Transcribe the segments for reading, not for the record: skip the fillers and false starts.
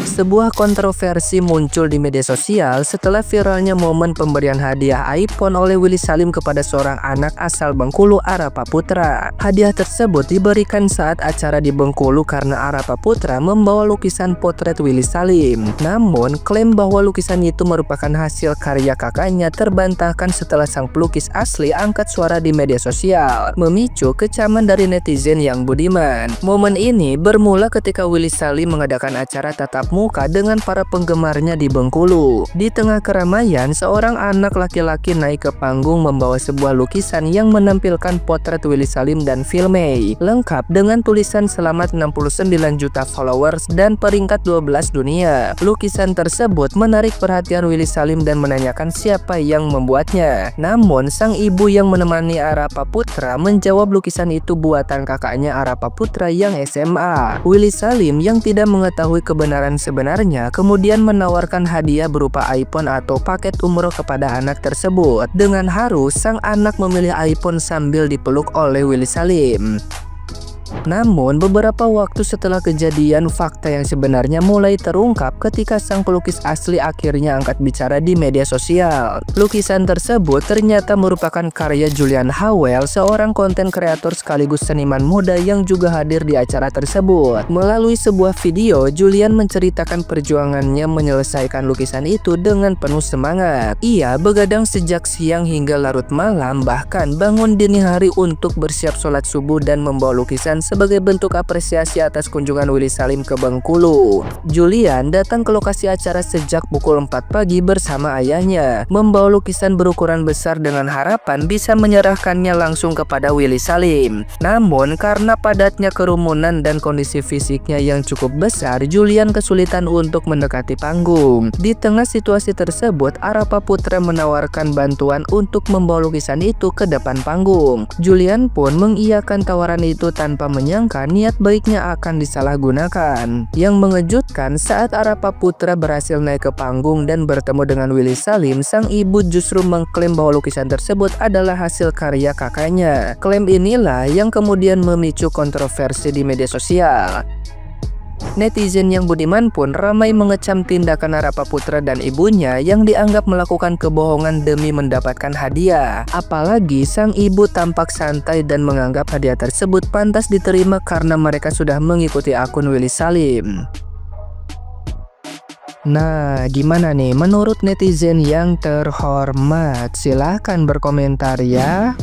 Sebuah kontroversi muncul di media sosial setelah viralnya momen pemberian hadiah iPhone oleh Willy Salim kepada seorang anak asal Bengkulu, Arapa Putra. Hadiah tersebut diberikan saat acara di Bengkulu karena Arapa Putra membawa lukisan potret Willy Salim. Namun, klaim bahwa lukisan itu merupakan hasil karya kakaknya terbantahkan setelah sang pelukis asli angkat suara di media sosial, memicu kecaman dari netizen yang budiman. Momen ini bermula ketika Willy Salim mengadakan acara tatap muka dengan para penggemarnya di Bengkulu. Di tengah keramaian, seorang anak laki-laki naik ke panggung membawa sebuah lukisan yang menampilkan potret Willy Salim dan Filmay, lengkap dengan tulisan "Selamat 69 juta followers" dan peringkat 12 dunia. Lukisan tersebut menarik perhatian Willy Salim dan menanyakan siapa yang membuatnya. Namun, sang ibu yang menemani Arapa Putra menjawab lukisan itu buatan kakaknya Arapa Putra yang SMA. Willy Salim yang tidak mengetahui kebenaran sebenarnya kemudian menawarkan hadiah berupa iPhone atau paket umroh kepada anak tersebut. Dengan haru, sang anak memilih iPhone sambil dipeluk oleh Willy Salim. Namun, beberapa waktu setelah kejadian, fakta yang sebenarnya mulai terungkap ketika sang pelukis asli akhirnya angkat bicara di media sosial. Lukisan tersebut ternyata merupakan karya Julian Howell, seorang konten kreator sekaligus seniman muda yang juga hadir di acara tersebut. Melalui sebuah video, Julian menceritakan perjuangannya menyelesaikan lukisan itu dengan penuh semangat. Ia begadang sejak siang hingga larut malam, bahkan bangun dini hari untuk bersiap sholat subuh dan membawa lukisan sebagai bentuk apresiasi atas kunjungan Willy Salim ke Bengkulu. Julian datang ke lokasi acara sejak pukul 4 pagi bersama ayahnya, membawa lukisan berukuran besar dengan harapan bisa menyerahkannya langsung kepada Willy Salim. Namun, karena padatnya kerumunan dan kondisi fisiknya yang cukup besar, Julian kesulitan untuk mendekati panggung. Di tengah situasi tersebut, Arapa Putra menawarkan bantuan untuk membawa lukisan itu ke depan panggung. Julian pun mengiyakan tawaran itu tanpa menyangka niat baiknya akan disalahgunakan. Yang mengejutkan, saat Arapa Putra berhasil naik ke panggung dan bertemu dengan Willy Salim, sang ibu justru mengklaim bahwa lukisan tersebut adalah hasil karya kakaknya. Klaim inilah yang kemudian memicu kontroversi di media sosial. Netizen yang budiman pun ramai mengecam tindakan Arapa Putra dan ibunya yang dianggap melakukan kebohongan demi mendapatkan hadiah. Apalagi sang ibu tampak santai dan menganggap hadiah tersebut pantas diterima karena mereka sudah mengikuti akun Willy Salim. Nah, gimana nih menurut netizen yang terhormat? Silahkan berkomentar ya.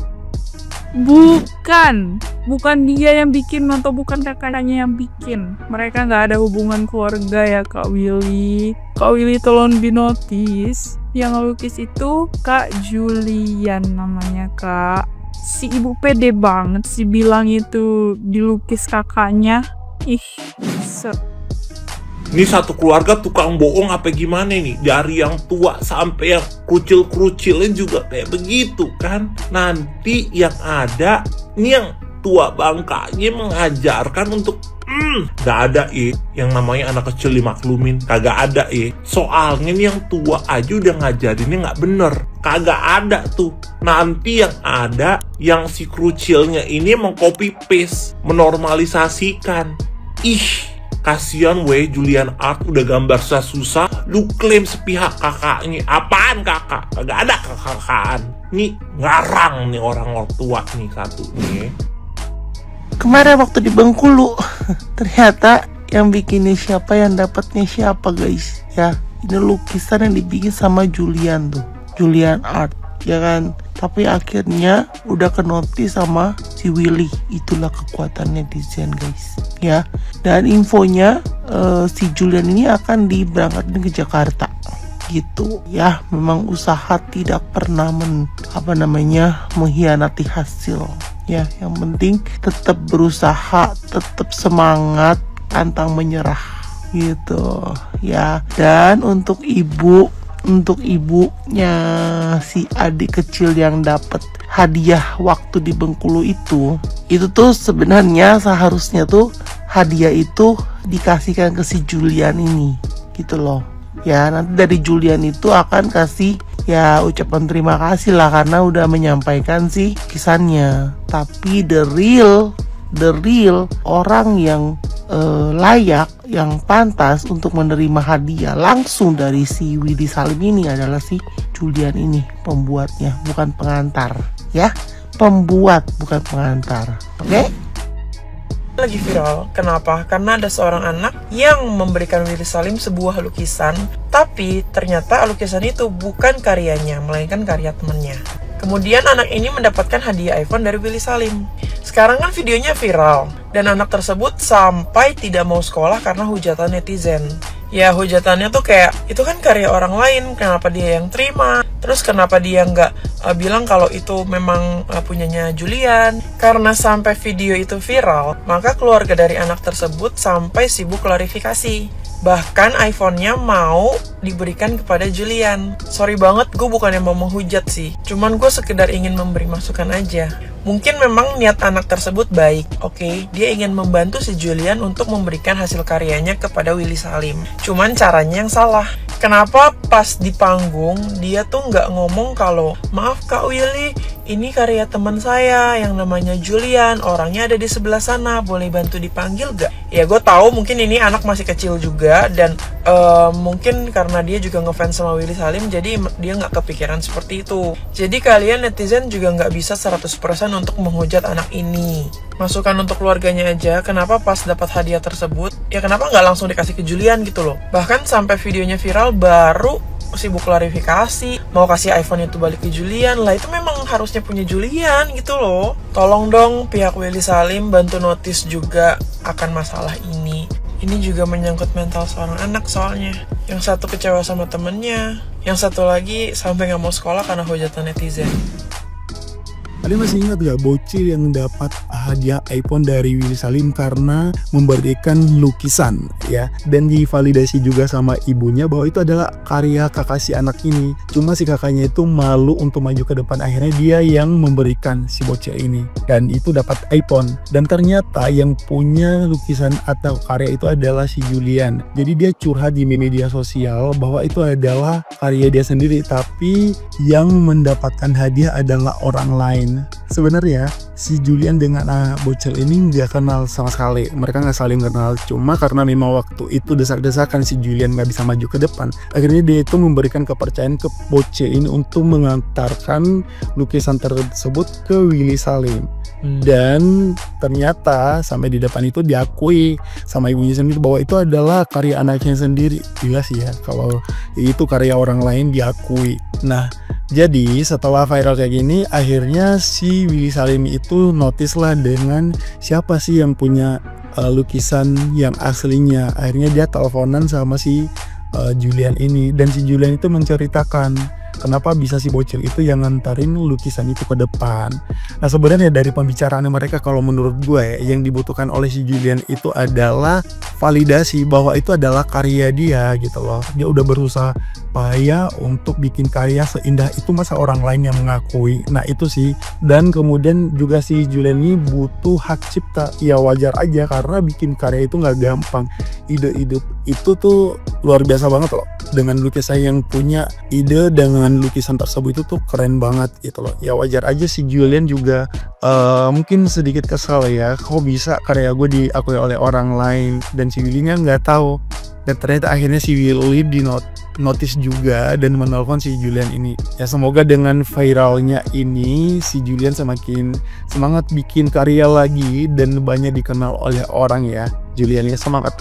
Bukan dia yang bikin atau bukan kakaknya yang bikin. Mereka nggak ada hubungan keluarga ya Kak Willy. Kak Willy tolong dinotis. Yang ngelukis itu Kak Julian namanya Kak. Si ibu pede banget sih bilang itu dilukis kakaknya. Ini satu keluarga tukang bohong apa gimana nih? Dari yang tua sampai yang krucil-krucilin juga kayak begitu kan? Nanti yang ada, ini yang tua bangkanya mengajarkan untuk gak ada yang namanya anak kecil dimaklumin. Kagak ada Soalnya nih yang tua aja udah ngajarinnya gak bener. Kagak ada tuh. Nanti yang ada, yang si krucilnya ini mengcopy paste, menormalisasikan. Kasian Julian Art udah gambar susah-susah, lu klaim sepihak kakaknya. Apaan kakak? Kagak ada kakak-kakaan. Nih ngarang nih orang tua nih satu nih. Kemarin waktu di Bengkulu, ternyata yang bikinnya siapa, yang dapatnya siapa guys? Ya, ini lukisan yang dibikin sama Julian tuh, Julian Art, ya kan? Tapi akhirnya udah kenotis sama si Willy. Itulah kekuatan netizen guys ya. Dan infonya si Julian ini akan diberangkatkan ke Jakarta gitu ya. Memang usaha tidak pernah mengkhianati hasil ya. Yang penting tetap berusaha, tetap semangat, pantang menyerah gitu ya. Dan untuk ibunya si adik kecil yang dapat hadiah waktu di Bengkulu itu tuh sebenarnya seharusnya tuh hadiah itu dikasihkan ke si Julian ini gitu loh ya. Nanti dari Julian itu akan kasih ya ucapan terima kasih lah karena udah menyampaikan sih kisahnya. Tapi the real orang yang layak, yang pantas untuk menerima hadiah langsung dari si Willy Salim ini adalah si Julian ini, pembuatnya, bukan pengantar ya. Pembuat bukan pengantar. Oke? Lagi viral. Kenapa? Karena ada seorang anak yang memberikan Willy Salim sebuah lukisan, tapi ternyata lukisan itu bukan karyanya, melainkan karya temannya. Kemudian anak ini mendapatkan hadiah iPhone dari Willy Salim. Sekarang kan videonya viral, dan anak tersebut sampai tidak mau sekolah karena hujatan netizen. Ya hujatannya tuh kayak, itu kan karya orang lain, kenapa dia yang terima? Terus kenapa dia nggak bilang kalau itu memang punyanya Julian? Karena sampai video itu viral, maka keluarga dari anak tersebut sampai sibuk klarifikasi. Bahkan iPhone-nya mau diberikan kepada Julian. Sorry banget, gue bukan yang mau menghujat sih. Cuman gue sekedar ingin memberi masukan aja. Mungkin memang niat anak tersebut baik, oke, dia ingin membantu si Julian untuk memberikan hasil karyanya kepada Willy Salim. Cuman caranya yang salah. Kenapa pas di panggung dia tuh nggak ngomong kalau, maaf Kak Willy, ini karya teman saya yang namanya Julian, orangnya ada di sebelah sana, boleh bantu dipanggil gak? Ya gue tahu mungkin ini anak masih kecil juga, dan mungkin karena dia juga ngefans sama Willy Salim, jadi dia nggak kepikiran seperti itu. Jadi kalian netizen juga nggak bisa 100% untuk menghujat anak ini. Masukan untuk keluarganya aja, kenapa pas dapat hadiah tersebut, ya kenapa nggak langsung dikasih ke Julian gitu loh. Bahkan sampai videonya viral baru sibuk klarifikasi, mau kasih iPhone itu balik ke Julian, lah itu memang harusnya punya Julian gitu loh. Tolong dong pihak Willy Salim bantu notice juga akan masalah ini. Ini juga menyangkut mental seorang anak soalnya. Yang satu kecewa sama temennya, yang satu lagi sampai nggak mau sekolah karena hujatan netizen. Kalian masih ingat gak bocil yang dapat hadiah iPhone dari Willy Salim karena memberikan lukisan ya, dan divalidasi juga sama ibunya bahwa itu adalah karya kakak si anak ini. Cuma si kakaknya itu malu untuk maju ke depan, akhirnya dia yang memberikan si bocil ini, dan itu dapat iPhone. Dan ternyata yang punya lukisan atau karya itu adalah si Julian. Jadi dia curhat di media sosial bahwa itu adalah karya dia sendiri, tapi yang mendapatkan hadiah adalah orang lain. Sebenarnya si Julian dengan bocil ini nggak kenal sama sekali, mereka nggak saling kenal. Cuma karena memang waktu itu desak-desakan si Julian nggak bisa maju ke depan, akhirnya dia itu memberikan kepercayaan ke bocil ini untuk mengantarkan lukisan tersebut ke Willy Salim. Dan ternyata sampai di depan itu diakui sama ibunya sendiri bahwa itu adalah karya anaknya sendiri. Gila sih ya kalau itu karya orang lain diakui. Nah, jadi setelah viral kayak gini, akhirnya si Willy Salim itu notice lah dengan siapa sih yang punya lukisan yang aslinya. Akhirnya dia teleponan sama si Julian ini, dan si Julian itu menceritakan kenapa bisa si bocil itu yang ngantarin lukisan itu ke depan. Nah sebenarnya dari pembicaraan mereka, kalau menurut gue yang dibutuhkan oleh si Julian itu adalah validasi bahwa itu adalah karya dia gitu loh. Dia udah berusaha payah untuk bikin karya seindah itu, masa orang lain yang mengakui. Nah itu sih. Dan kemudian juga si Julian ini butuh hak cipta. Ya wajar aja karena bikin karya itu nggak gampang. Ide-ide itu tuh luar biasa banget loh. Dengan lukisan yang punya ide dengan lukisan tersebut itu tuh keren banget gitu loh. Ya wajar aja si Julian juga mungkin sedikit kesal ya, kok bisa karya gue diakui oleh orang lain, dan si Willy nggak tahu. Dan ternyata akhirnya si Willy notice juga dan menelpon si Julian ini. Ya semoga dengan viralnya ini si Julian semakin semangat bikin karya lagi dan banyak dikenal oleh orang ya. Julian ya semangat.